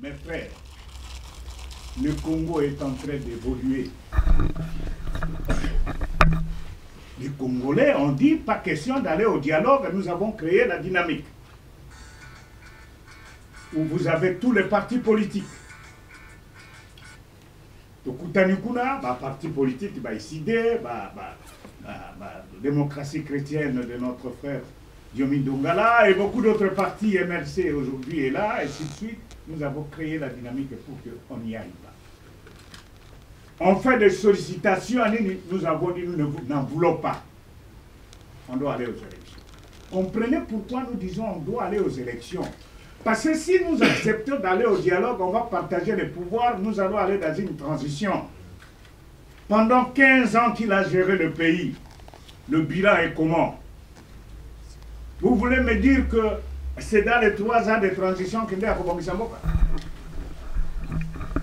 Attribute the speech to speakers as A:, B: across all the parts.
A: Mes frères, le Congo est en train d'évoluer. Les Congolais ont dit, pas question d'aller au dialogue, nous avons créé la dynamique. Où vous avez tous les partis politiques. Le Koutanikuna, parti politique, ICD, démocratie chrétienne de notre frère Diomi Dongala, et beaucoup d'autres partis MRC aujourd'hui est là, et ainsi de suite. Nous avons créé la dynamique pour qu'on n'y aille pas. On fait des sollicitations, nous avons dit nous n'en voulons pas. On doit aller aux élections. Comprenez pourquoi nous disons on doit aller aux élections. Parce que si nous acceptons d'aller au dialogue, on va partager les pouvoirs, nous allons aller dans une transition. Pendant 15 ans qu'il a géré le pays, le bilan est comment? Vous voulez me dire que c'est dans les 3 ans de transition qu'il est à Kobongisamboka?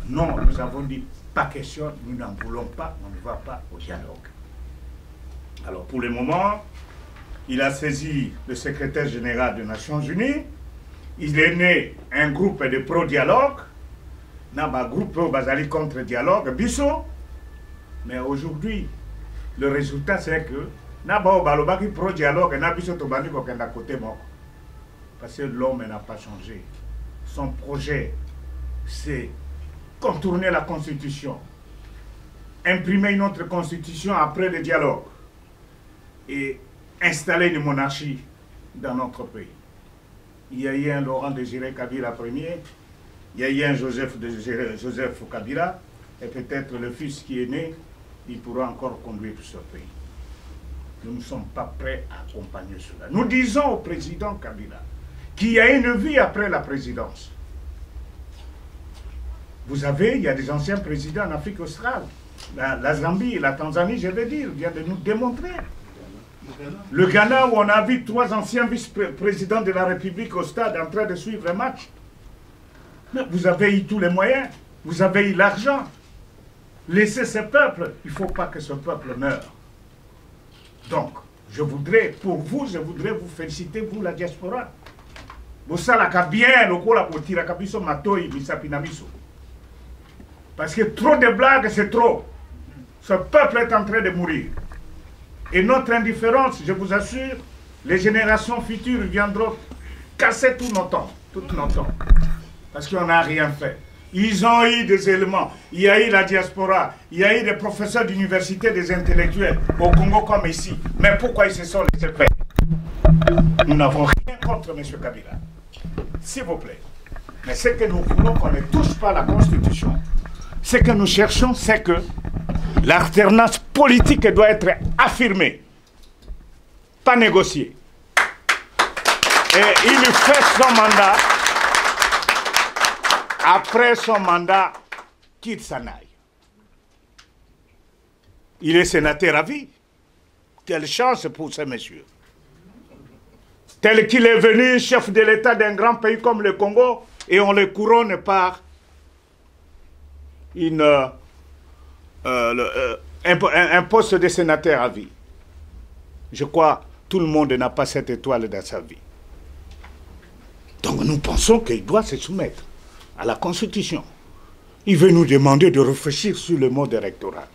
A: Non, nous avons dit, pas question, nous n'en voulons pas, on ne va pas au dialogue. Alors pour le moment, il a saisi le secrétaire général des Nations Unies, il est né un groupe de pro-dialogue, un groupe basali contre dialogue, Bisso, mais aujourd'hui, le résultat c'est que Balobaki pro-dialogue, parce que l'homme n'a pas changé. Son projet, c'est contourner la Constitution, imprimer une autre Constitution après le dialogue et installer une monarchie dans notre pays. Il y a eu un Laurent Désiré Kabila premier, il y a eu un Joseph Kabila, et peut-être le fils qui est né, il pourra encore conduire ce pays. Nous ne sommes pas prêts à accompagner cela. Nous disons au président Kabila qu'il y a une vie après la présidence. Vous avez, il y a des anciens présidents en Afrique australe, la Zambie, la Tanzanie, je veux dire, vient de nous démontrer. Le Ghana, où on a vu 3 anciens vice-présidents de la République au stade en train de suivre un match. Mais vous avez eu tous les moyens, vous avez eu l'argent. Laissez ce peuple, il ne faut pas que ce peuple meure. Donc, je voudrais, pour vous, je voudrais vous féliciter, vous, la diaspora. Vous savez bien, le coup, la potira, kabiso matoi, misapinamiso. Parce que trop de blagues, c'est trop. Ce peuple est en train de mourir. Et notre indifférence, je vous assure, les générations futures viendront casser tous nos temps. Parce qu'on n'a rien fait. Ils ont eu des éléments. Il y a eu la diaspora. Il y a eu des professeurs d'université, des intellectuels au Congo comme ici. Mais pourquoi ils se sont laissés faire? Nous n'avons rien contre M. Kabila. S'il vous plaît. Mais ce que nous voulons qu'on ne touche pas à la Constitution, ce que nous cherchons, c'est que l'alternance politique doit être affirmée, pas négociée. Et il fait son mandat. Après son mandat, qu'il s'en aille. Il est sénateur à vie. Quelle chance pour ce monsieur. Tel qu'il est venu chef de l'État d'un grand pays comme le Congo, et on le couronne par un poste de sénateur à vie. Je crois que tout le monde n'a pas cette étoile dans sa vie. Donc nous pensons qu'il doit se soumettre à la Constitution. Il veut nous demander de réfléchir sur le mode électoral.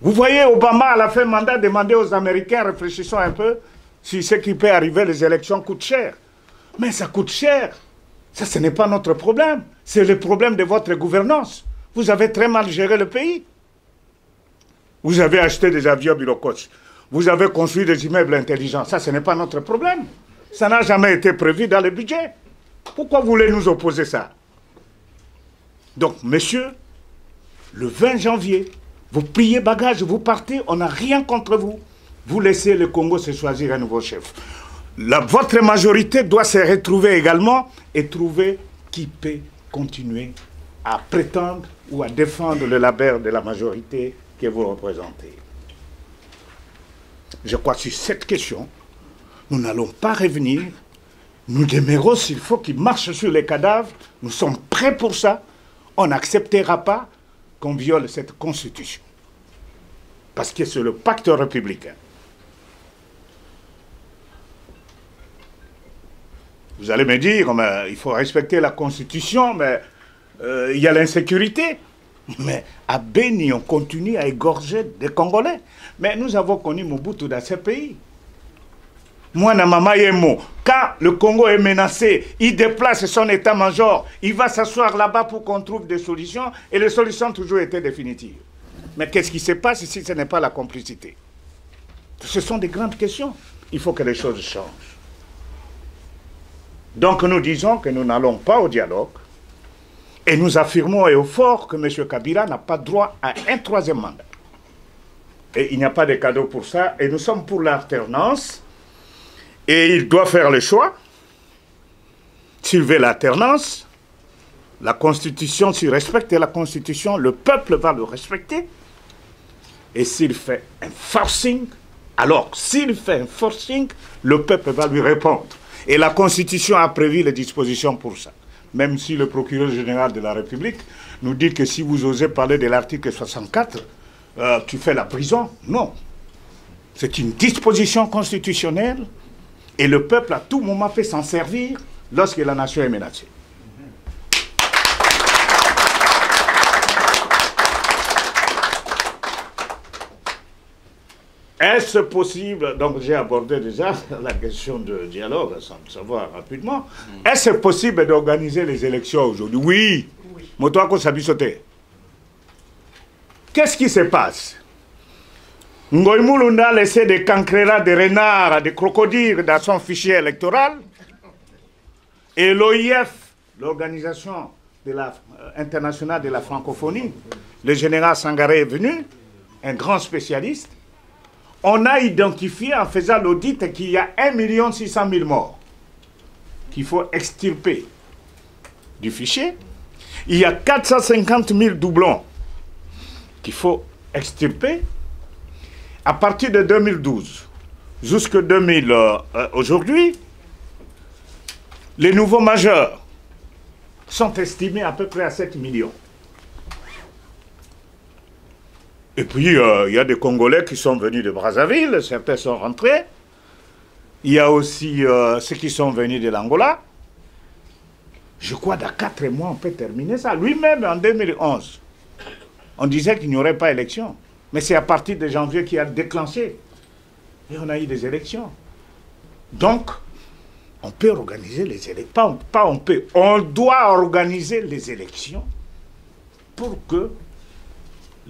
A: Vous voyez, Obama, à la fin du mandat, demander aux Américains, réfléchissons un peu, si ce qui peut arriver, les élections coûtent cher. Mais ça coûte cher. Ça, ce n'est pas notre problème. C'est le problème de votre gouvernance. Vous avez très mal géré le pays. Vous avez acheté des avions bureaucrates. Vous avez construit des immeubles intelligents. Ça, ce n'est pas notre problème. Ça n'a jamais été prévu dans le budget. Pourquoi vous voulez nous opposer ça? Donc, monsieur, le 20 janvier, vous pliez bagage, vous partez, on n'a rien contre vous. Vous laissez le Congo se choisir un nouveau chef. Votre majorité doit se retrouver également et trouver qui peut continuer à prétendre ou à défendre le labeur de la majorité que vous représentez. Je crois que sur cette question, nous n'allons pas revenir. Nous demeurons s'il faut qu'ils marchent sur les cadavres. Nous sommes prêts pour ça. On n'acceptera pas qu'on viole cette constitution. Parce que c'est le pacte républicain. Vous allez me dire, il faut respecter la constitution, mais il y a l'insécurité. Mais à Beni, on continue à égorger des Congolais. Mais nous avons connu Mobutu dans ces pays. Moi, maman Yemo, quand le Congo est menacé, il déplace son état-major, il va s'asseoir là-bas pour qu'on trouve des solutions, et les solutions ont toujours été définitives. Mais qu'est-ce qui se passe si ce n'est pas la complicité? Ce sont des grandes questions. Il faut que les choses changent. Donc nous disons que nous n'allons pas au dialogue, et nous affirmons haut et fort que M. Kabila n'a pas droit à un troisième mandat. Et il n'y a pas de cadeau pour ça, et nous sommes pour l'alternance. Et il doit faire le choix. S'il veut l'alternance, la Constitution, s'il respecte la Constitution, le peuple va le respecter. Et s'il fait un forcing, alors s'il fait un forcing, le peuple va lui répondre. Et la Constitution a prévu les dispositions pour ça. Même si le procureur général de la République nous dit que si vous osez parler de l'article 64, tu fais la prison. Non. C'est une disposition constitutionnelle. Et le peuple, à tout moment, peut s'en servir lorsque la nation est menacée. Est-ce possible, donc j'ai abordé déjà la question de dialogue, sans le savoir rapidement, est-ce possible d'organiser les élections aujourd'hui? Oui. Qu'est-ce qui se passe? Ngoï Mulunda a laissé des cancrera, des renards, des crocodiles dans son fichier électoral. Et l'OIF, l'Organisation internationale de la francophonie, le général Sangaré est venu, un grand spécialiste. On a identifié en faisant l'audit qu'il y a 1 600 000 morts qu'il faut extirper du fichier. Il y a 450 000 doublons qu'il faut extirper. À partir de 2012 jusqu'à aujourd'hui, les nouveaux majeurs sont estimés à peu près à 7 millions. Et puis, il y a des Congolais qui sont venus de Brazzaville, certains sont rentrés. Il y a aussi ceux qui sont venus de l'Angola. Je crois dans 4 mois, on peut terminer ça. Lui-même, en 2011, on disait qu'il n'y aurait pas élection. Mais c'est à partir de janvier qu'il a déclenché. Et on a eu des élections. Donc, on peut organiser les élections. Pas on peut, on doit organiser les élections pour que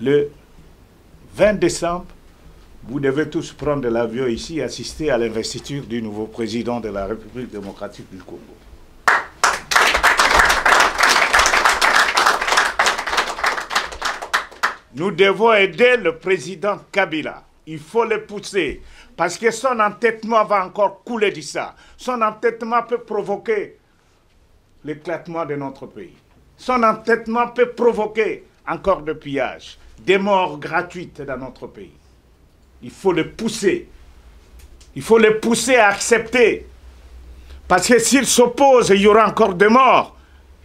A: le 20 décembre, vous devez tous prendre l'avion ici et assister à l'investiture du nouveau président de la République démocratique du Congo. Nous devons aider le président Kabila. Il faut le pousser. Parce que son entêtement va encore couler de ça. Son entêtement peut provoquer l'éclatement de notre pays. Son entêtement peut provoquer encore de pillage, des morts gratuites dans notre pays. Il faut le pousser. Il faut le pousser à accepter. Parce que s'il s'oppose, il y aura encore des morts.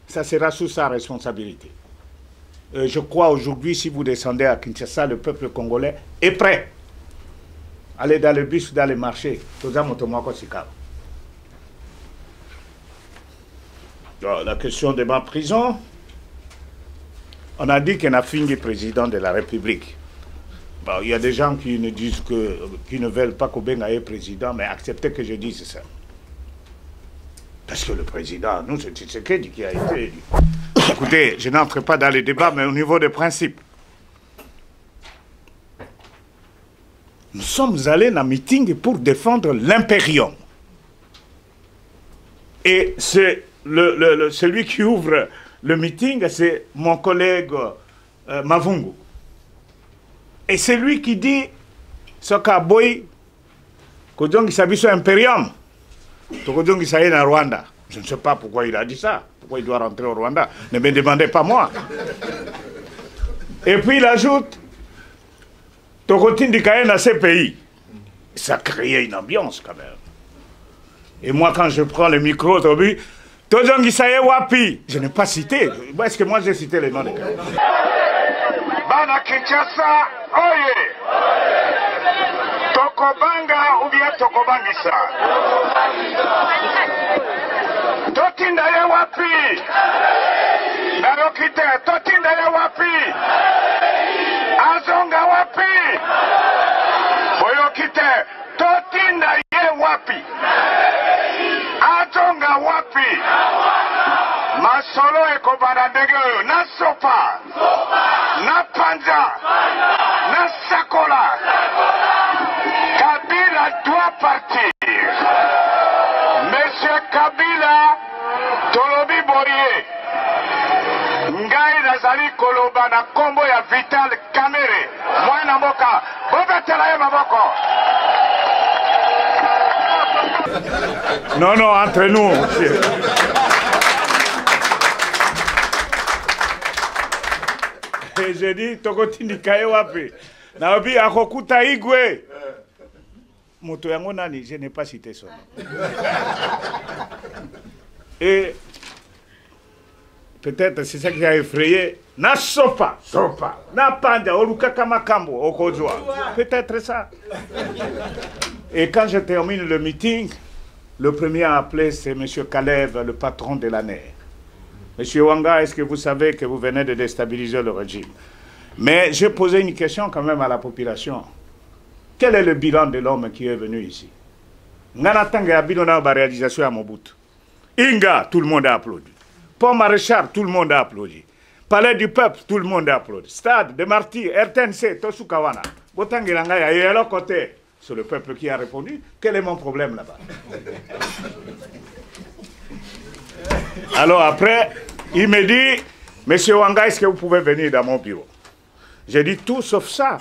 A: Ça sera sous sa responsabilité. Je crois aujourd'hui, si vous descendez à Kinshasa, le peuple congolais est prêt. Allez dans le bus, dans les marchés. La question de ma prison, on a dit qu'on a fini président de la République. Bon, il y a des gens qui ne disent qui ne veulent pas qu'Obenga est président, mais acceptez que je dise ça. Parce que le président, nous, c'est Tshisekedi qui a été élu. Écoutez, je n'entre pas dans les débats, mais au niveau des principes. Nous sommes allés dans un meeting pour défendre l'impérium. Et c'est celui qui ouvre le meeting, c'est mon collègue Mavungu. Et c'est lui qui dit, Soka Boy, Kodjongi Sabiso Imperium, Kodjongi Saye na Rwanda. Je ne sais pas pourquoi il a dit ça, pourquoi il doit rentrer au Rwanda. Ne me demandez pas moi. Et puis il ajoute, Tokotine di Kaye dans ces pays. Ça crée une ambiance quand même. Et moi, quand je prends le micro, Tokotine Saye Wapi, je n'ai pas cité. Est-ce que moi j'ai cité les noms des gars? Bana Kinshasa, oye! Tokobanga ou bien Tokobangisa? Totinda ye wapi? Nayokite, totinda ya wapi? Azonga wapi? Boyokite, totinda ye wapi? Azonga wapi? Masolo ekobana ndenge oyo, na sopa, na panza, na sakola. Kabila doit partir. Monsieur Kabila, Tolobi Borie. Ngai nazali koloba na kombo ya Vital Kamerhe. Mwana mboka, bobetela ye maboko. Non, non, entre nous, monsieur. Et j'ai dit, tokotindika ye wapi. Na obi akokuta igwe. Moto yango nani, je n'ai pas cité son nom. Et peut-être c'est ça qui a effrayé. Na sopa, na panda, olukaka makambo, okozwa. Peut-être ça. Et quand je termine le meeting, le premier à appeler, c'est M. Kalev, le patron de l'ANER. Monsieur Wanga, est-ce que vous savez que vous venez de déstabiliser le régime? Mais j'ai posé une question quand même à la population. Quel est le bilan de l'homme qui est venu ici? Nganatanga a bilan de la réalisation à Mobutu. Inga, tout le monde a applaudi. Pont Maréchal, tout le monde a applaudi. Palais du Peuple, tout le monde a applaudi. Stade de Martyrs, RTNC, Tosukawana. Botangilanga, et à l'autre côté, c'est le peuple qui a répondu. Quel est mon problème là-bas? Alors après, il me dit, Monsieur Wanga, est-ce que vous pouvez venir dans mon bureau? J'ai dit tout sauf ça.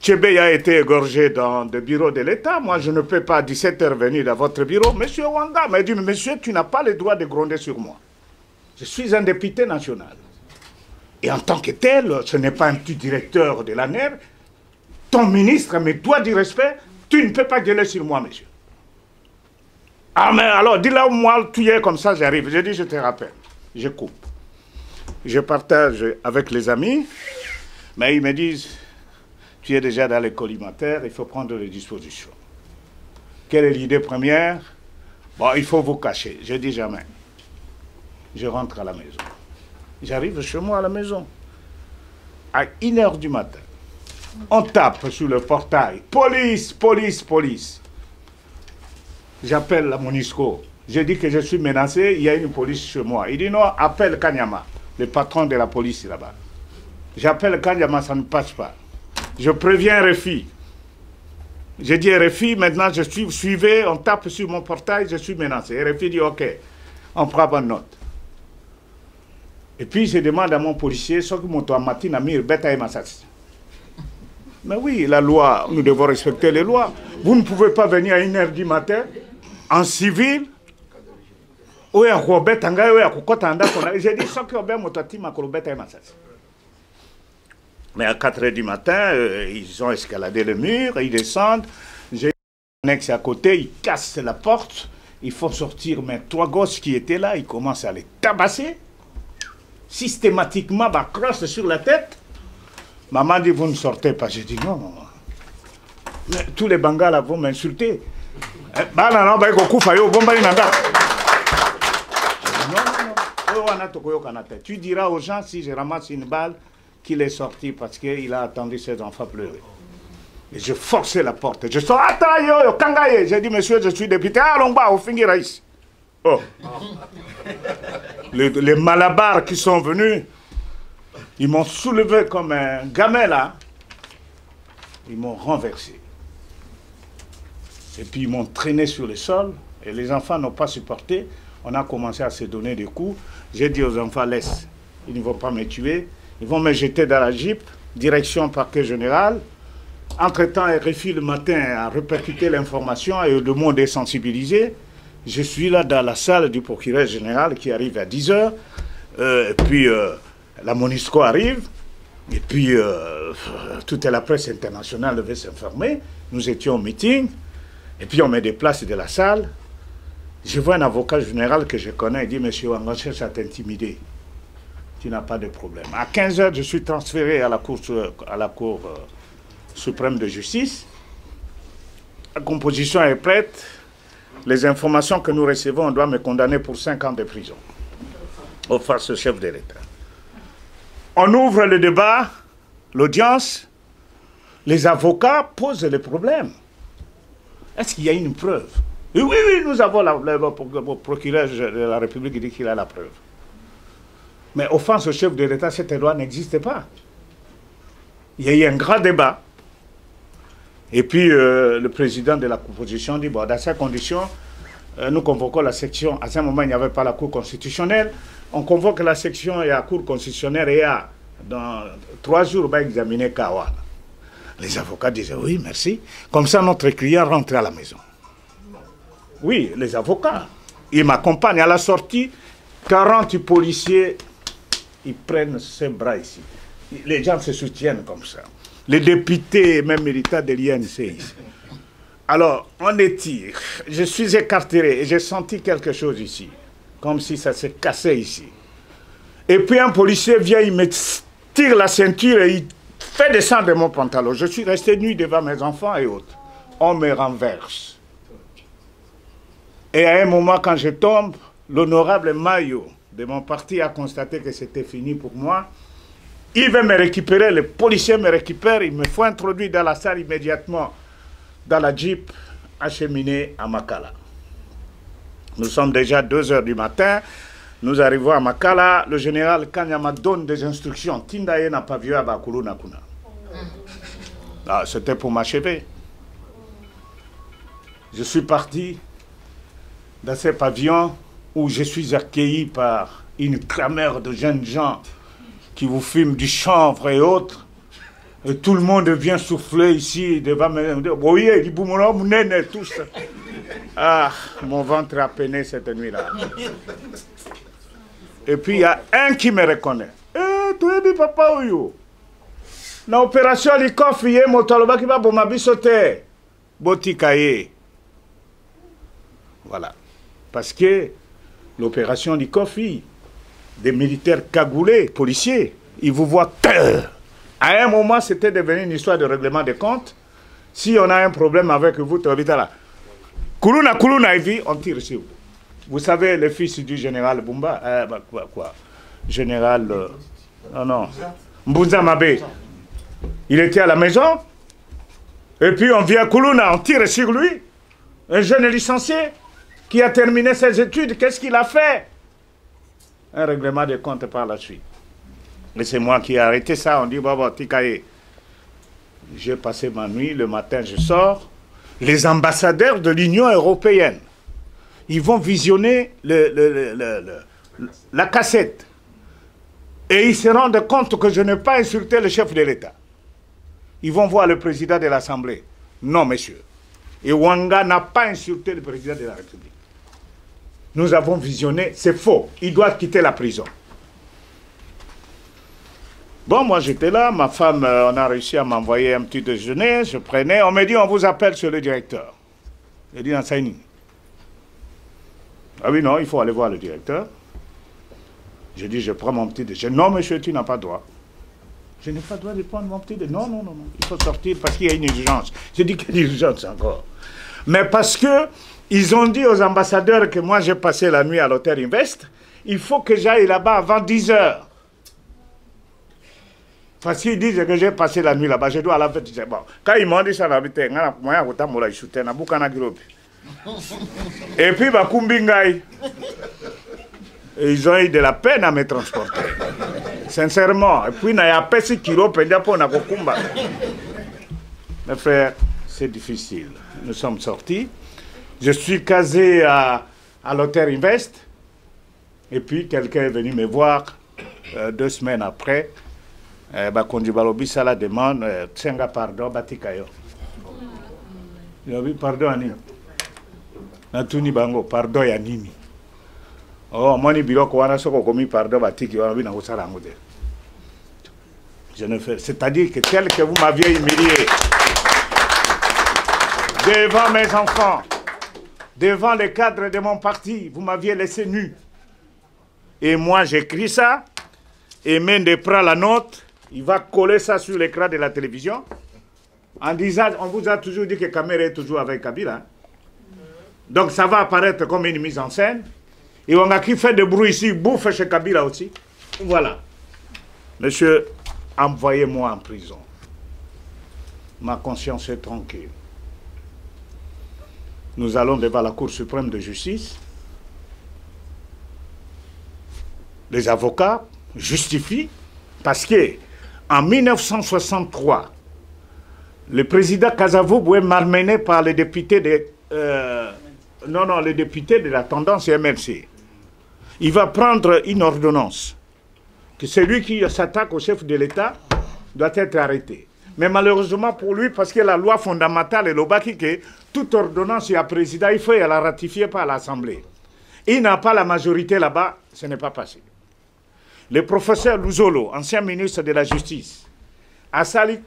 A: Tchébé a été égorgé dans le bureau de l'État. Moi, je ne peux pas à 17h venir dans votre bureau. Monsieur Wanga m'a dit, monsieur, tu n'as pas le droit de gronder sur moi. Je suis un député national. Et en tant que tel, ce n'est pas un petit directeur de l'ANER. Ton ministre me doit du respect. Tu ne peux pas gueuler sur moi, monsieur. Ah, mais alors, dis-là où moi, tu es comme ça, j'arrive. Je dis, je te rappelle. Je coupe. Je partage avec les amis. Mais ils me disent, tu es déjà dans les collimataires, il faut prendre les dispositions. Quelle est l'idée première? Bon, il faut vous cacher. Je dis jamais. Je rentre à la maison. J'arrive chez moi à la maison. À 1h du matin. On tape sur le portail. Police, police, police. J'appelle la Monisco. Je dis que je suis menacé, il y a une police chez moi. Il dit non, appelle Kanyama, le patron de la police là-bas. J'appelle Kanyama, ça ne passe pas. Je préviens RFI. Je dis RFI, maintenant je suis suivi, on tape sur mon portail, je suis menacé. RFI dit ok, on prend bonne note. Et puis je demande à mon policier, ce que mon matin Amir Beta et Massas. Mais oui, la loi, nous devons respecter les lois. Vous ne pouvez pas venir à 1h du matin, en civil. J'ai dit, ce que mon Beta et Massas. Mais à 4h du matin, ils ont escaladé le mur, ils descendent. J'ai un ex à côté, ils cassent la porte. Il faut sortir, mais 3 gosses qui étaient là, ils commencent à les tabasser. Systématiquement, bah, crosse sur la tête. Maman dit, vous ne sortez pas. J'ai dit, non, maman. Mais tous les Bangals vont m'insulter. Tu diras aux gens, si je ramasse une balle, qu'il est sorti parce qu'il a attendu ses enfants pleurer. Et je forçais la porte. Je sors, attends, yo, Kangaye. J'ai dit, monsieur, je suis député. Allons bas, au Fingiraïs. Oh. Les malabars qui sont venus, ils m'ont soulevé comme un gamin là. Ils m'ont renversé. Et puis ils m'ont traîné sur le sol. Et les enfants n'ont pas supporté. On a commencé à se donner des coups. J'ai dit aux enfants, laisse. Ils ne vont pas me tuer. Ils vont me jeter dans la Jeep, direction parquet général. Entre-temps, RFI le matin a répercuté l'information et le monde est sensibilisé. Je suis là dans la salle du procureur général qui arrive à 10h. Puis la Monisco arrive. Et puis toute la presse internationale devait s'informer. Nous étions au meeting. Et puis on me déplace de la salle. Je vois un avocat général que je connais. Il dit, monsieur Wanga, cherche à t'intimider. Tu n'as pas de problème. À 15h, je suis transféré à la Cour suprême de justice. La composition est prête. Les informations que nous recevons, on doit me condamner pour 5 ans de prison. Au face chef de l'État. On ouvre le débat, l'audience, les avocats posent les problèmes. Est-ce qu'il y a une preuve? Oui, oui, nous avons le procureur de la République qui dit qu'il a la preuve. Mais offense au chef de l'État, cette loi n'existe pas. Il y a eu un grand débat. Et puis le président de la composition dit, bon, dans ces conditions, nous convoquons la section. À ce moment, il n'y avait pas la Cour constitutionnelle. On convoque la section et la Cour constitutionnelle et dans 3 jours, on va examiner Kawa. Les avocats disaient, oui, merci. Comme ça, notre client rentre à la maison. Oui, les avocats. Ils m'accompagnent à la sortie. 40 policiers, ils prennent ses bras ici. Les gens se soutiennent comme ça. Les députés, même militaires de l'INC ici. Alors, on étire. Je suis écarté et j'ai senti quelque chose ici. Comme si ça s'est cassé ici. Et puis un policier vient, il me tire la ceinture et il fait descendre mon pantalon. Je suis resté nu devant mes enfants et autres. On me renverse. Et à un moment, quand je tombe, l'honorable Mayo de mon parti a constaté que c'était fini pour moi. Il veut me récupérer, les policiers me récupèrent, il me faut introduire dans la salle immédiatement, dans la Jeep, acheminé à Makala. Nous sommes déjà 2 h du matin, nous arrivons à Makala, le général Kanyama donne des instructions, Tindaye n'a pas vu à Bakulu Nakuna. Ah, c'était pour m'achever. Je suis parti dans ce pavillon où je suis accueilli par une clameur de jeunes gens qui vous fument du chanvre et autres. Et tout le monde vient souffler ici devant me dire, oui, tout ça. Ah, mon ventre a peiné cette nuit-là. Et puis il y a un qui me reconnaît. Eh, tu es papa Oyo. L'opération Likof, il y a un qui va pour ma bisote. Botikaye. Voilà. Parce que l'opération Likofi, des militaires cagoulés, policiers, ils vous voient. À un moment, c'était devenu une histoire de règlement de comptes. Si on a un problème avec vous, tu habites là. Kuluna, on tire sur vous. Vous savez, le fils du général Bumba, quoi général, non, Mbunza Mabe, il était à la maison, et puis on vient à Kuluna, on tire sur lui. Un jeune licencié qui a terminé ses études, qu'est-ce qu'il a fait? Un règlement de compte par la suite. Et c'est moi qui ai arrêté ça. On dit, Baba, Tikaye. J'ai passé ma nuit, le matin je sors. Les ambassadeurs de l'Union européenne, ils vont visionner la cassette. Et ils se rendent compte que je n'ai pas insulté le chef de l'État. Ils vont voir le président de l'Assemblée. Non, monsieur. Et Wanga n'a pas insulté le président de la République. Nous avons visionné, c'est faux. Il doit quitter la prison. Bon, moi j'étais là, ma femme, on a réussi à m'envoyer un petit déjeuner, je prenais, on me dit, on vous appelle sur le directeur. J'ai dit, Ansaini. Ah oui, non, il faut aller voir le directeur. J'ai dit, je prends mon petit déjeuner. Non, monsieur, tu n'as pas droit. Je n'ai pas droit de prendre mon petit déjeuner. Non, non, non, non, il faut sortir parce qu'il y a une urgence. J'ai dit, quelle urgence encore? Mais parce que ils ont dit aux ambassadeurs que moi j'ai passé la nuit à l'hôtel Invest, il faut que j'aille là-bas avant 10 h. Parce qu'ils disent que j'ai passé la nuit là-bas, je dois à la fête. Bon, quand ils m'ont dit ça, et puis, ils ont eu de la peine à me transporter. Sincèrement. Et puis, il y a pas de kilo pour mes frères, c'est difficile. Nous sommes sortis. Je suis casé à l'hôtel Invest. Et puis, quelqu'un est venu me voir 2 semaines après. Kondibalobi Sala demande Tsenga pardon, Batikayo. Il a dit pardon, Ani. Natuni Bango, pardon, Yanini. Oh, Moni Biloko, Wana Soko, commis pardon, Batiki, Wanabi Nagosarangode. Je ne fais. C'est-à-dire que tel que vous m'aviez humilié devant mes enfants, devant les cadres de mon parti, vous m'aviez laissé nu. Et moi, j'écris ça, et Mende prend la note. Il va coller ça sur l'écran de la télévision en disant, on vous a toujours dit que Kamere est toujours avec Kabila. Donc ça va apparaître comme une mise en scène. Et on a qui fait de bruit ici, bouffe chez Kabila aussi. Voilà. Monsieur, envoyez-moi en prison. Ma conscience est tranquille. Nous allons devant la Cour suprême de justice. Les avocats justifient parce que en 1963, le président Kasavubu est malmené par les députés de les députés de la tendance MLC. Il va prendre une ordonnance que celui qui s'attaque au chef de l'État doit être arrêté. Mais malheureusement pour lui, parce que la loi fondamentale est l'obaki que toute ordonnance il y a président, il faut la ratifier par l'Assemblée. Il n'a pas la majorité là-bas, ce n'est pas passé. Le professeur Luzolo, ancien ministre de la Justice, a sali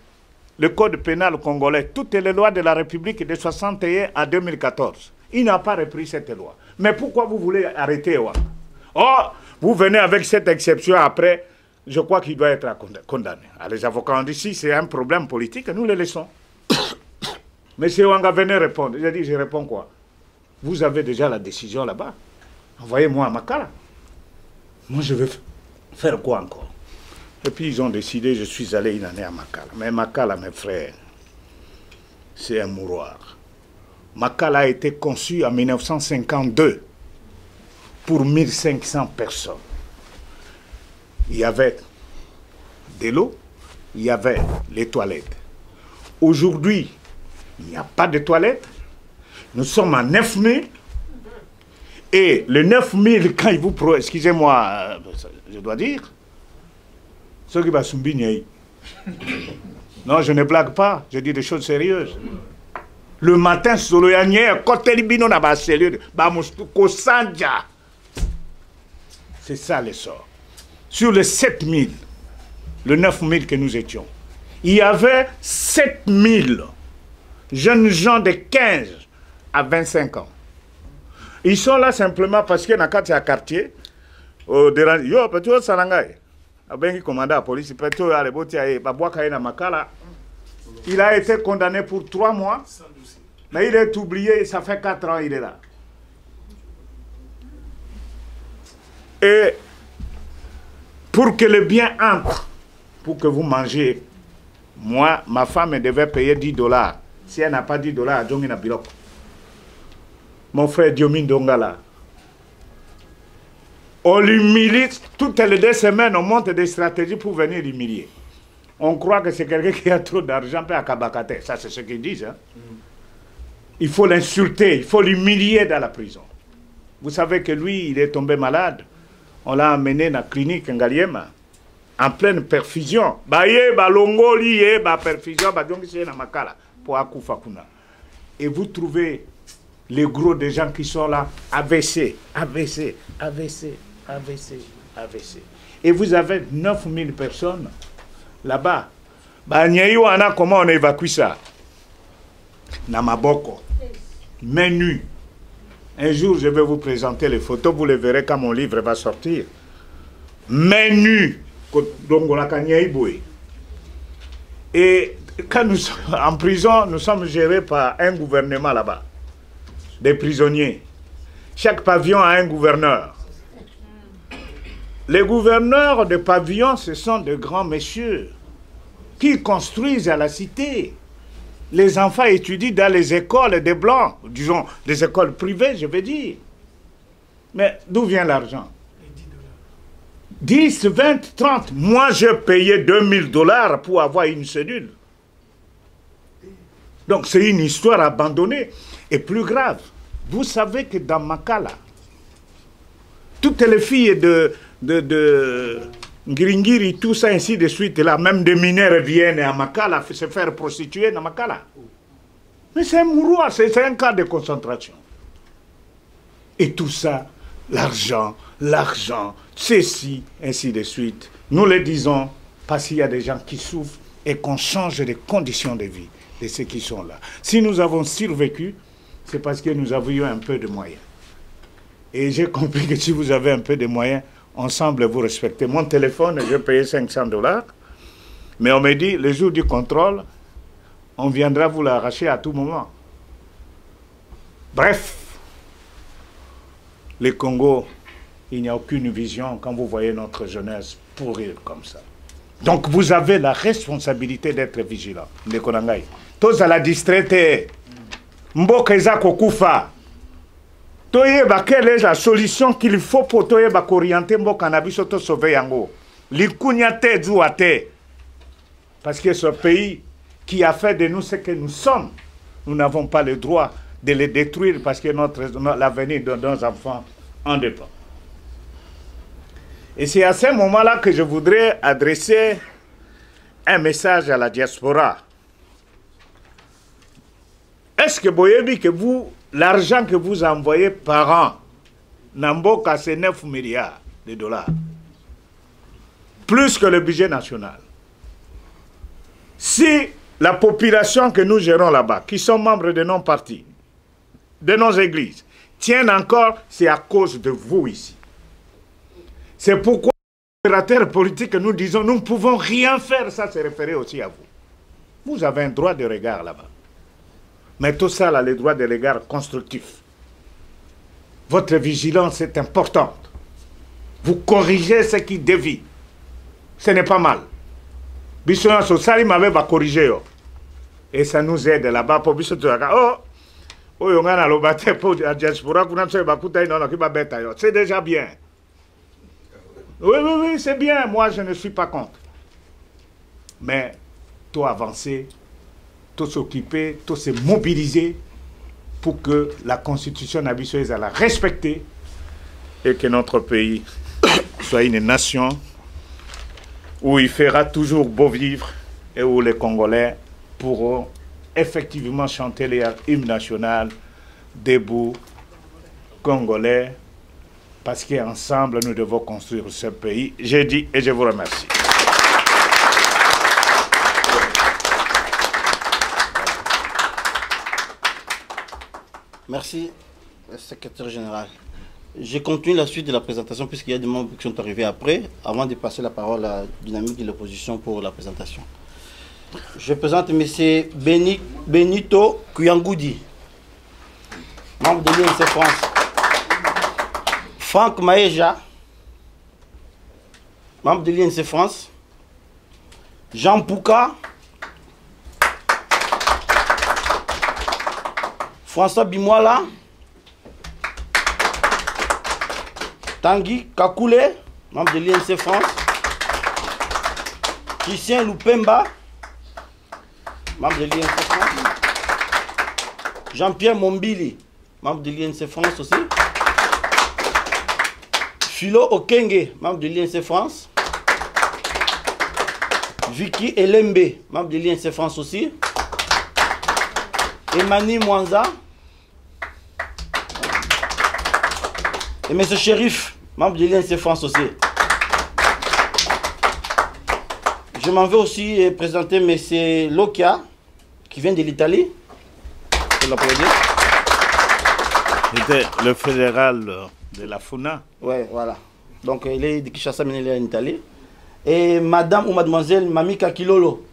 A: le code pénal congolais, toutes les lois de la République de 1961 à 2014. Il n'a pas repris cette loi. Mais pourquoi vous voulez arrêter Ouang? Oh, vous venez avec cette exception après, je crois qu'il doit être condamné. Alors, les avocats ont dit, si c'est un problème politique, nous le laissons. Monsieur Ouanga, venez répondre. J'ai dit, je réponds quoi? Vous avez déjà la décision là-bas. Envoyez-moi à Makala. Moi, je veux faire quoi encore? Et puis, ils ont décidé, je suis allé une année à Makala. Mais Makala, mes frères, c'est un mouroir. Makala a été conçu en 1952 pour 1500 personnes. Il y avait de l'eau, il y avait les toilettes. Aujourd'hui, il n'y a pas de toilettes. Nous sommes à 9000. Et les 9000, quand ils vous... Excusez-moi, je dois dire, ceux qui vont s'oublier. Non, je ne blague pas, je dis des choses sérieuses. Le matin, solo yanye, côté libino na ba sérieux, ba mustuko sanja. C'est ça l'essor. Sur les 7000, le 9000 que nous étions, il y avait 7000 jeunes gens de 15 à 25 ans. Ils sont là simplement parce que dans un quartier, au dérange, yo, petit Salangaï, a commandé la police, il a été condamné pour 3 mois, mais il est oublié, ça fait 4 ans, il est là. Et pour que le bien entre, pour que vous mangez, moi, ma femme devait payer 10 $. Si elle n'a pas 10 $, à Djongina Bilok. Mon frère Diomin Dongala. On l'humilie, toutes les 2 semaines, on monte des stratégies pour venir l'humilier. On croit que c'est quelqu'un qui a trop d'argent, peut à Kabakate. Ça, c'est ce qu'ils disent. Hein? Il faut l'insulter, il faut l'humilier dans la prison. Vous savez que lui, il est tombé malade. On l'a amené dans la clinique Ngaliema, en pleine perfusion. Et vous trouvez les gros des gens qui sont là, AVC, AVC, AVC, AVC, AVC. Et vous avez 9000 personnes là-bas. Comment on évacue ça? Namaboko, main nue. Un jour, je vais vous présenter les photos, vous les verrez quand mon livre va sortir. Main nue. Et quand nous sommes en prison, nous sommes gérés par un gouvernement là-bas. Des prisonniers. Chaque pavillon a un gouverneur. Les gouverneurs de pavillon, ce sont de grands messieurs qui construisent à la cité. Les enfants étudient dans les écoles des Blancs, disons, des écoles privées, je veux dire. Mais d'où vient l'argent? 10, 20, 30. Moi, j'ai payé 2000 $ pour avoir une cellule. Donc, c'est une histoire abandonnée. Et plus grave, vous savez que dans Makala, toutes les filles de Ngiringiri, tout ça, ainsi de suite, là, même des mineurs viennent à Makala se faire prostituer dans Makala. Mais c'est un mouroir, c'est un cas de concentration. Et tout ça, l'argent, ceci, ainsi de suite. Nous le disons parce qu'il y a des gens qui souffrent et qu'on change les conditions de vie de ceux qui sont là. Si nous avons survécu, c'est parce que nous avions un peu de moyens. Et j'ai compris que si vous avez un peu de moyens, on semble vous respecter. Mon téléphone, j'ai payé 500 $. Mais on me dit, le jour du contrôle, on viendra vous l'arracher à tout moment. Bref, les Congo, il n'y a aucune vision quand vous voyez notre jeunesse pourrir comme ça. Donc vous avez la responsabilité d'être vigilant. Ndekonangai. Tous à la distraite. Mboka eza kokufa. Toyeba, quelle est la solution qu'il faut pour toyeba orienter mboka na biso to sauver yango. Likunya te zuate. Parce que ce pays qui a fait de nous ce que nous sommes, nous n'avons pas le droit de les détruire parce que l'avenir de nos enfants en dépend. Et c'est à ce moment-là que je voudrais adresser un message à la diaspora. Est-ce que Boyebi, que vous, l'argent que vous envoyez par an, Namboka, c'est 9 milliards de dollars, plus que le budget national. Si la population que nous gérons là-bas, qui sont membres de nos partis, de nos églises, tiennent encore, c'est à cause de vous ici. C'est pourquoi les opérateurs politiques, nous disons, nous ne pouvons rien faire, ça se référer aussi à vous. Vous avez un droit de regard là-bas. Mais tout ça, là, le droit de regard constructif. Votre vigilance est importante. Vous corrigez ce qui dévie. Ce n'est pas mal. Bissouna Sosali m'avait corrigé. Et ça nous aide là-bas pour Bissouna. C'est déjà bien. Oui, oui, oui, c'est bien. Moi, je ne suis pas contre. Mais, tout avancer, tout s'occuper, tout se mobiliser pour que la constitution nabissoise la respecter et que notre pays soit une nation où il fera toujours beau vivre et où les Congolais pourront effectivement chanter les hymnes nationaux debout, Congolais, parce qu'ensemble nous devons construire ce pays. J'ai dit et je vous remercie.
B: Merci, secrétaire général. Je continue la suite de la présentation puisqu'il y a des membres qui sont arrivés après, avant de passer la parole à la dynamique de l'opposition pour la présentation. Je présente M. Benito Kuyangoudi, membre de l'INC France. Franck Maéja, membre de l'INC France. Jean Pouka. François Bimoala. Tanguy Kakoulé, membre de l'INC France. Christian Lupemba, membre de l'INC France. Jean-Pierre Mombili, membre de l'INC France aussi. Philo Okenge, membre de l'INC France. Vicky Elembe, membre de l'INC France aussi. Emani Mwanza. Et M. Chérif, membre de l'INC France aussi. Je m'en vais aussi présenter M. Lokia, qui vient de l'Italie. Je l'applaudir.
A: C'était le fédéral de la FUNA.
B: Oui, voilà. Donc il est de Kinshasa, mais il est en Italie. Et madame ou mademoiselle Mamika Kilolo,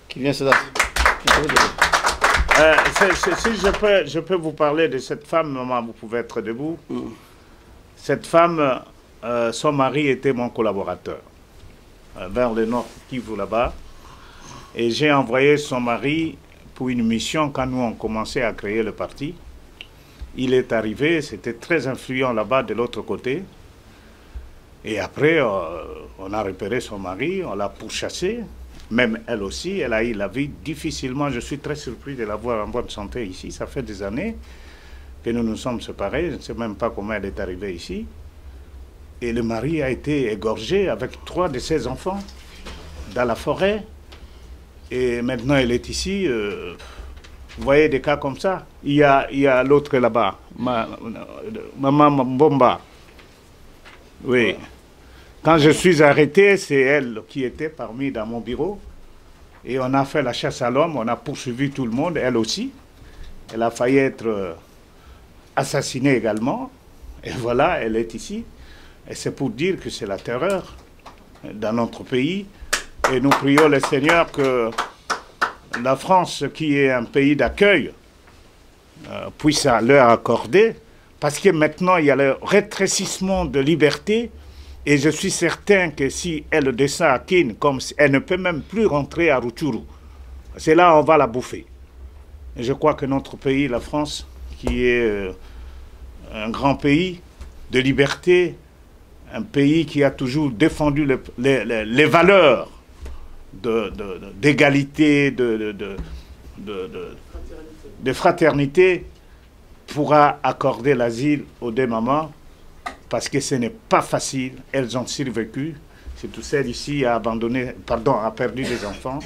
B: qui vient de là.
A: Si je peux vous parler de cette femme, maman, vous pouvez être debout. Cette femme, son mari était mon collaborateur, vers le nord Kivu là-bas. Et j'ai envoyé son mari pour une mission quand nous on commençait à créer le parti. Il est arrivé, c'était très influent là-bas de l'autre côté. Et après, on a repéré son mari, on l'a pourchassé. Même elle aussi, elle a eu la vie difficilement. Je suis très surpris de la voir en bonne santé ici. Ça fait des années que nous nous sommes séparés. Je ne sais même pas comment elle est arrivée ici. Et le mari a été égorgé avec 3 de ses enfants dans la forêt. Et maintenant, elle est ici. Vous voyez des cas comme ça. Il y a l'autre là-bas, Maman Mbomba. Oui. Quand je suis arrêté, c'est elle qui était parmi dans mon bureau. Et on a fait la chasse à l'homme, on a poursuivi tout le monde, elle aussi. Elle a failli être assassinée également. Et voilà, elle est ici. Et c'est pour dire que c'est la terreur dans notre pays. Et nous prions le Seigneur que la France, qui est un pays d'accueil, puisse leur accorder. Parce que maintenant, il y a le rétrécissement de liberté Et je suis certain que si elle descend à Kin, comme elle ne peut même plus rentrer à Rutshuru, c'est là on va la bouffer. Et je crois que notre pays, la France, qui est un grand pays de liberté, un pays qui a toujours défendu les valeurs d'égalité, de fraternité, pourra accorder l'asile aux deux mamans, parce que ce n'est pas facile. Elles ont survécu. C'est tout celle ici a abandonné, pardon, a perdu des enfants,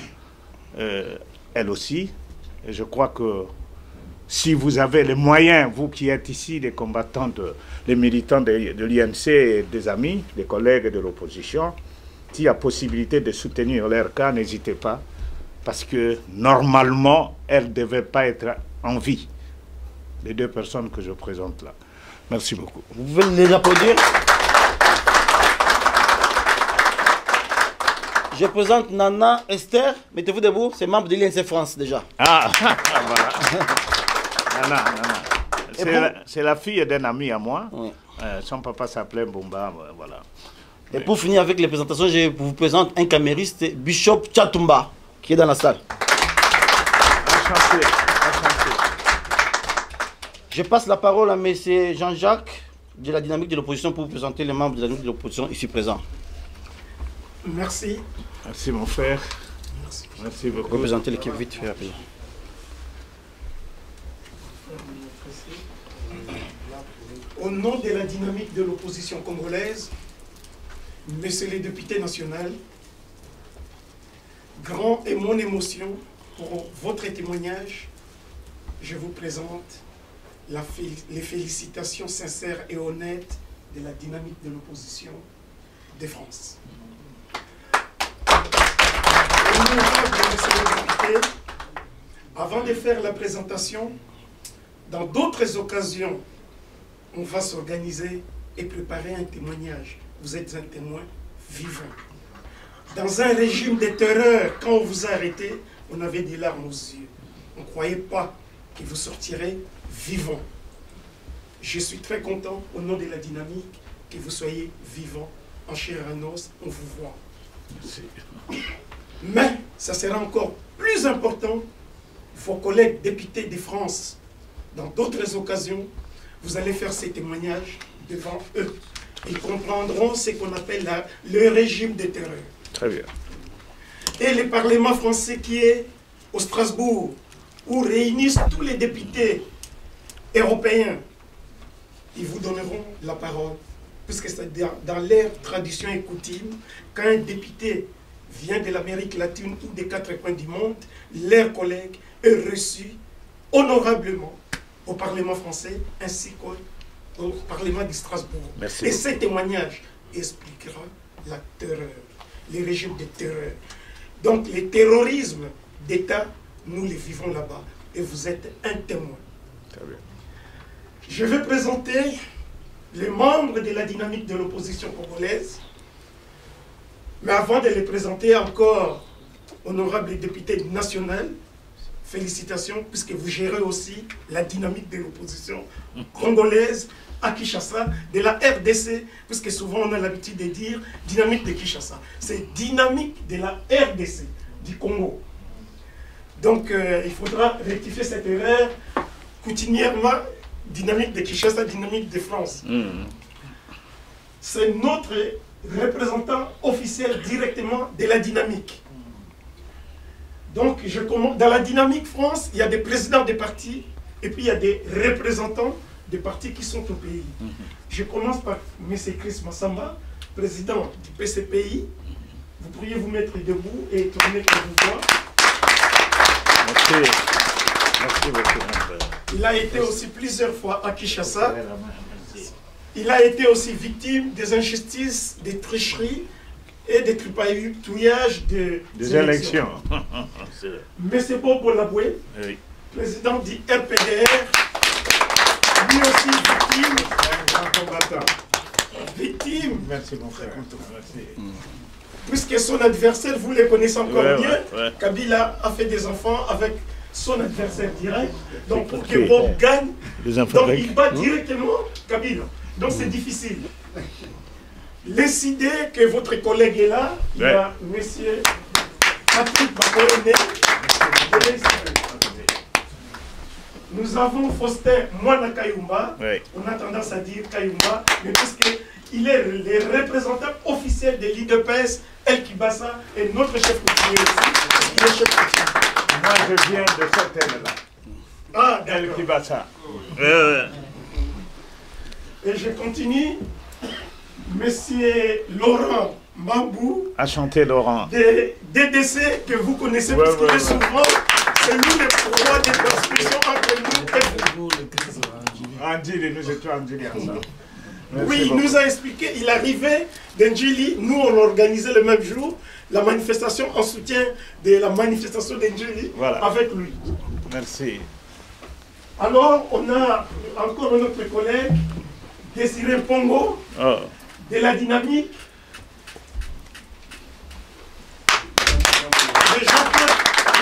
A: elle aussi. Et je crois que si vous avez les moyens, vous qui êtes ici, les combattants, les militants de l'INC et des amis, des collègues de l'opposition, s'il y a possibilité de soutenir leur cas, n'hésitez pas, parce que normalement, elles ne devaient pas être en vie, les deux personnes que je présente là. Merci beaucoup.
B: Vous pouvez les applaudir. Je présente Nana Esther. Mettez-vous debout, c'est membre de l'INC France déjà.
A: Ah, voilà. Nana. C'est la fille d'un ami à moi. Oui. Son papa s'appelait Mbumba, voilà.
B: Et pour finir avec les présentations, je vous présente un camériste, Bishop Chatumba, qui est dans la salle.
A: Enchanté, enchanté.
B: Je passe la parole à M. Jean-Jacques de la dynamique de l'opposition pour vous présenter les membres de la dynamique de l'opposition ici présents.
C: Merci.
A: Merci mon frère. Merci, merci beaucoup.
B: Représenter l'équipe vite fait rapidement.
C: Au nom de la dynamique de l'opposition congolaise, messieurs les députés nationaux, grand est mon émotion pour votre témoignage. Je vous présente les félicitations sincères et honnêtes de la dynamique de l'opposition de France. Avant de faire la présentation, dans d'autres occasions, on va s'organiser et préparer un témoignage. Vous êtes un témoin vivant. Dans un régime de terreur, quand on vous a arrêté, on avait des larmes aux yeux. On ne croyait pas que vous sortirez vivant. Je suis très content, au nom de la dynamique, que vous soyez vivant, en chair et en os, on vous voit.
A: Merci.
C: Mais, ça sera encore plus important, vos collègues députés de France, dans d'autres occasions, vous allez faire ces témoignages devant eux. Ils comprendront ce qu'on appelle le régime de terreur.
A: Très bien.
C: Et le Parlement français qui est au Strasbourg, où réunissent tous les députés européens, ils vous donneront la parole, puisque c'est dans leur tradition et coutume, quand un député vient de l'Amérique latine ou des quatre coins du monde, leurs collègues est reçu honorablement au Parlement français ainsi qu'au Parlement de Strasbourg.
A: Merci.
C: Et ce témoignage expliquera la terreur, les régimes de terreur. Donc les terrorismes d'État, nous les vivons là-bas. Et vous êtes un témoin.
A: Très bien.
C: Je vais présenter les membres de la dynamique de l'opposition congolaise. Mais avant de les présenter encore, honorables députés nationaux, félicitations, puisque vous gérez aussi la dynamique de l'opposition congolaise à Kinshasa, de la RDC, puisque souvent on a l'habitude de dire dynamique de Kinshasa. C'est dynamique de la RDC, du Congo. Donc il faudra rectifier cette erreur coutumièrement, dynamique de Kinshasa, dynamique de France. C'est notre représentant officiel directement de la dynamique. Donc, je commence. Dans la dynamique France, il y a des présidents des partis et puis il y a des représentants des partis qui sont au pays. Je commence par M. Chris Massamba, président du PCPI. Vous pourriez vous mettre debout et tourner pour vous voir.
A: Merci. Merci beaucoup.
C: Il a été aussi plusieurs fois à Kinshasa. Il a été aussi victime des injustices, des tricheries et des tripatouillages des élections. M. Bobo Laboué, oui, président du RPDR, lui aussi victime. Un grand combattant. Victime.
A: Merci mon frère. Merci.
C: Puisque son adversaire, vous le connaissez encore mieux, Kabila a fait des enfants avec son adversaire direct. Donc pour que Bob gagne, donc il bat directement Kabila. Donc c'est difficile. décidé que votre collègue est là. Il y a monsieur Patrick Bakoyene. Nous avons Faustin Mwana Kayumba. On a tendance à dire Kayumba, mais puisqu'il est le représentant officiel de l'IDPS, El Kibasa, et notre chef coutumier aussi. Il est chef coutumier.
A: Moi, je viens de cette terre-là.
C: Ah,
A: El Kibasa.
C: Et je continue. Monsieur Laurent Mambou.
A: Enchanté, Laurent.
C: Des DDC que vous connaissez, parce qu'il est souvent, c'est nous les rois des transmissions entre nous et vous.
A: Andjili, nous étions Andjili ensemble.
C: Oui, il nous a expliqué, il arrivait d'Ndjili, nous on organisait le même jour la manifestation en soutien de la manifestation d'Ndjili avec lui.
A: Merci.
C: Alors, on a encore notre collègue, Désiré Pongo, de la Dynamique. Les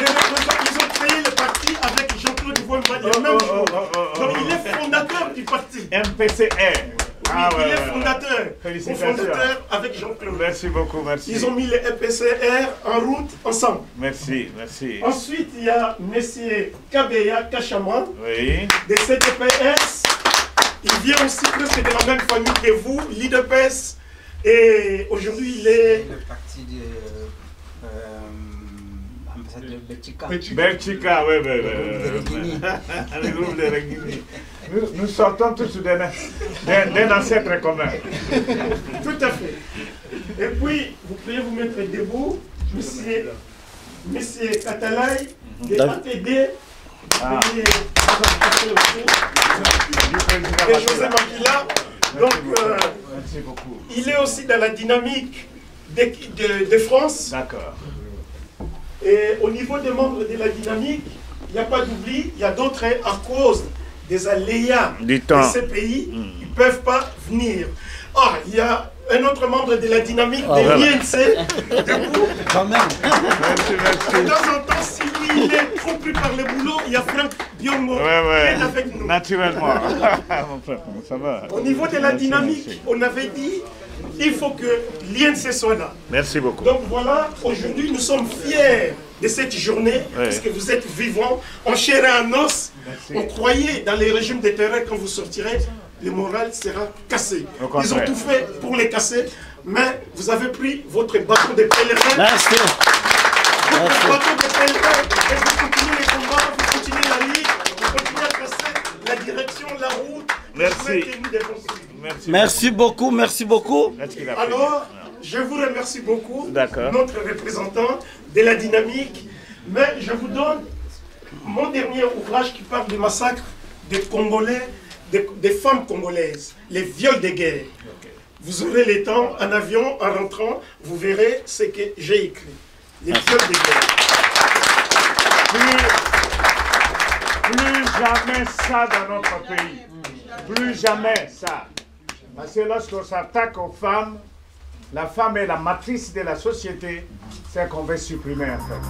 C: représentants, ils ont créé le parti avec Jean-Claude Wamba le même jour. Donc il est fondateur du parti.
A: MPCR.
C: Il est fondateur. Fondateur avec Jean-Claude.
A: Merci beaucoup, merci.
C: Ils ont mis le MPCR en route ensemble.
A: Merci, merci.
C: Ensuite, il y a M. Kabeya Kachama de CDPS. Il vient aussi presque de la même famille que vous, l'IDPS. Et aujourd'hui, il est...
D: Le parti de...
A: Belchika, oui. Le groupe de Regini. Nous sortons tous d'un ancêtre commun.
C: Tout à fait. Et puis, vous pouvez vous mettre debout, monsieur Katalay, de ATD, et José Makila. Donc,
A: merci beaucoup.
C: Il est aussi dans la dynamique de France.
A: D'accord.
C: Et au niveau des membres de la dynamique, il n'y a pas d'oubli, il y a d'autres, à cause des aléas de ces pays, ils ne peuvent pas venir. Ah, il y a un autre membre de la dynamique de l'INC,
D: quand même.
C: Merci. De temps en temps, si lui il est trop pris par le boulot, il y a Franck Biongo qui est avec nous.
A: Naturellement. Mon frère, ça va.
C: Au niveau de la dynamique, on avait dit il faut que l'INC soit là.
A: Merci beaucoup.
C: Donc voilà, aujourd'hui nous sommes fiers de cette journée, puisque vous êtes vivants, en chair et en os. On croyait dans les régimes de terreur, quand vous sortirez, le moral sera cassé. Ils ont tout fait pour les casser, mais vous avez pris votre bâton de pèlerin.
B: Merci.
C: Votre bâton de pèlerin, et vous continuez les combats, vous continuez la ligne, vous continuez à tracer la direction, la route.
A: Merci.
B: Merci beaucoup, merci beaucoup.
C: Alors, je vous remercie beaucoup,
A: notre
C: représentant de la dynamique, mais je vous donne mon dernier ouvrage qui parle du massacre des Congolais, des femmes congolaises, les viols de guerre. Vous aurez le temps en avion, en rentrant, vous verrez ce que j'ai écrit. Les viols de guerre.
A: Plus jamais ça dans notre pays. Plus jamais ça. Parce que lorsqu'on s'attaque aux femmes, la femme est la matrice de la société, c'est qu'on veut supprimer en fait.